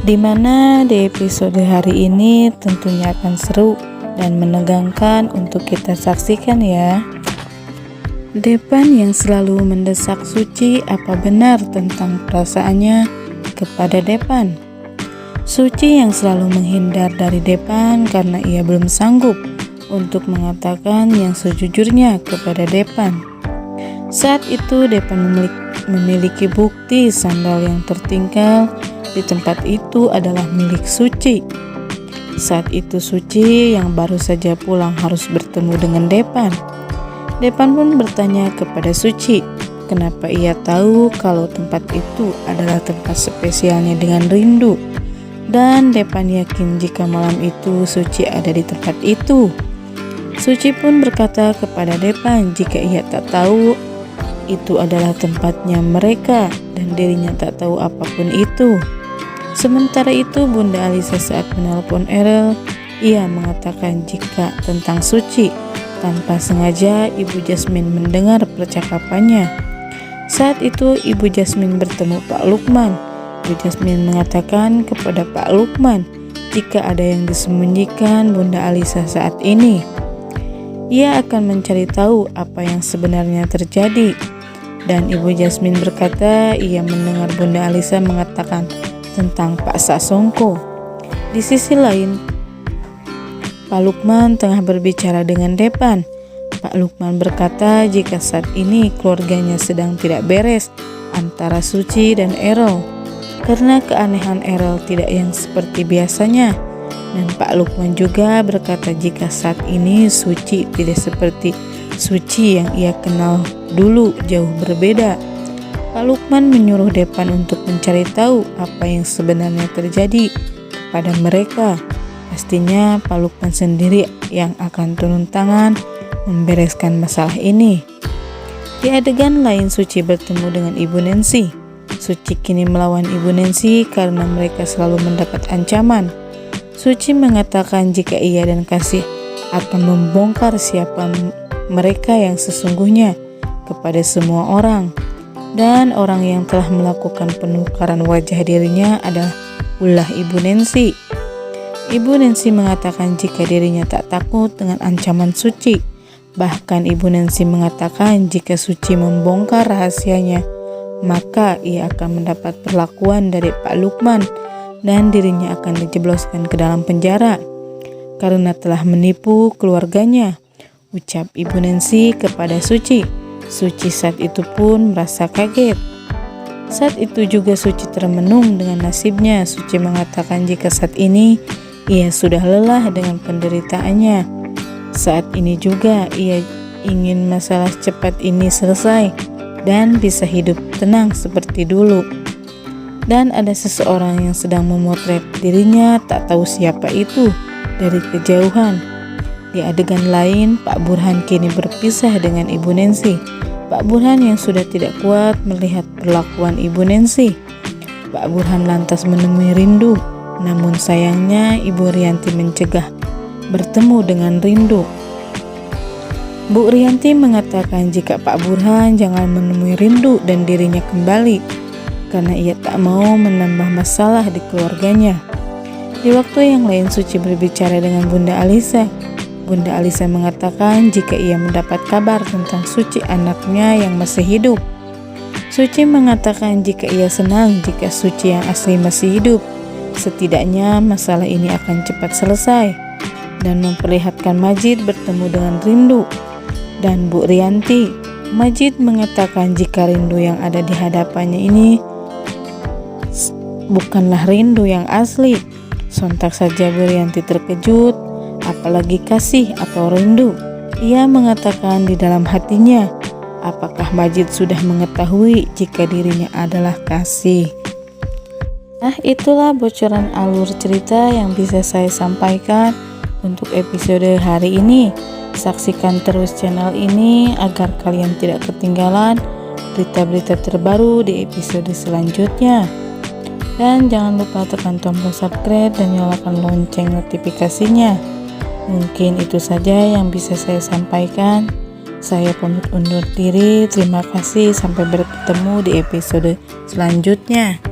Dimana di episode hari ini tentunya akan seru dan menegangkan untuk kita saksikan ya. Depan yang selalu mendesak Suci apa benar tentang perasaannya kepada Depan. Suci yang selalu menghindar dari Depan karena ia belum sanggup untuk mengatakan yang sejujurnya kepada Depan. Saat itu Depan memiliki bukti sandal yang tertinggal di tempat itu adalah milik Suci. Saat itu Suci yang baru saja pulang harus bertemu dengan Depan. Depan pun bertanya kepada Suci, kenapa ia tahu kalau tempat itu adalah tempat spesialnya dengan Rindu. Dan Depan yakin jika malam itu Suci ada di tempat itu. Suci pun berkata kepada Depan jika ia tak tahu itu adalah tempatnya mereka dan dirinya tak tahu apapun itu. Sementara itu Bunda Alisa saat menelpon Erel, ia mengatakan jika tentang Suci. Tanpa sengaja Ibu Jasmine mendengar percakapannya. Saat itu Ibu Jasmine bertemu Pak Lukman. Ibu Jasmine mengatakan kepada Pak Lukman jika ada yang disembunyikan Bunda Alisa saat ini. Ia akan mencari tahu apa yang sebenarnya terjadi. Dan Ibu Jasmine berkata ia mendengar Bunda Alisa mengatakan tentang Pak Sasongko. Di sisi lain, Pak Lukman tengah berbicara dengan Depan. Pak Lukman berkata jika saat ini keluarganya sedang tidak beres antara Suci dan Erel karena keanehan Erel tidak yang seperti biasanya. Dan Pak Lukman juga berkata jika saat ini Suci tidak seperti Suci yang ia kenal dulu, jauh berbeda. Pak Lukman menyuruh Depan untuk mencari tahu apa yang sebenarnya terjadi kepada mereka. Pastinya Pak Lukman sendiri yang akan turun tangan membereskan masalah ini. Di adegan lain Suci bertemu dengan Ibu Nancy. Suci kini melawan Ibu Nancy karena mereka selalu mendapat ancaman. Suci mengatakan jika ia dan Kasih akan membongkar siapa mereka yang sesungguhnya kepada semua orang. Dan orang yang telah melakukan penukaran wajah dirinya adalah ulah Ibu Nancy. Ibu Nancy mengatakan jika dirinya tak takut dengan ancaman Suci. Bahkan Ibu Nancy mengatakan jika Suci membongkar rahasianya, maka ia akan mendapat perlakuan dari Pak Lukman dan dirinya akan dijebloskan ke dalam penjara karena telah menipu keluarganya, ucap Ibu Nancy kepada Suci. Suci saat itu pun merasa kaget. Saat itu juga Suci termenung dengan nasibnya. Suci mengatakan jika saat ini ia sudah lelah dengan penderitaannya. Saat ini juga ia ingin masalah cepat ini selesai dan bisa hidup tenang seperti dulu. Dan ada seseorang yang sedang memotret dirinya, tak tahu siapa itu, dari kejauhan. Di adegan lain, Pak Burhan kini berpisah dengan Ibu Nancy. Pak Burhan yang sudah tidak kuat melihat perlakuan Ibu Nancy. Pak Burhan lantas menemui Rindu. Namun sayangnya Ibu Rianti mencegah bertemu dengan Rindu. Bu Rianti mengatakan jika Pak Burhan jangan menemui Rindu dan dirinya kembali karena ia tak mau menambah masalah di keluarganya. Di waktu yang lain Suci berbicara dengan Bunda Alisa. Bunda Alisa mengatakan jika ia mendapat kabar tentang Suci anaknya yang masih hidup. Suci mengatakan jika ia senang jika Suci yang asli masih hidup. Setidaknya masalah ini akan cepat selesai dan memperlihatkan Majid bertemu dengan Rindu dan Bu Rianti. Majid mengatakan jika Rindu yang ada di hadapannya ini bukanlah Rindu yang asli. Sontak saja Bu Rianti terkejut, apalagi Kasih atau Rindu. Ia mengatakan di dalam hatinya, apakah Majid sudah mengetahui jika dirinya adalah Kasih? Nah, itulah bocoran alur cerita yang bisa saya sampaikan untuk episode hari ini. Saksikan terus channel ini agar kalian tidak ketinggalan berita-berita terbaru di episode selanjutnya. Dan jangan lupa tekan tombol subscribe dan nyalakan lonceng notifikasinya. Mungkin itu saja yang bisa saya sampaikan. Saya pamit undur diri. Terima kasih, sampai bertemu di episode selanjutnya.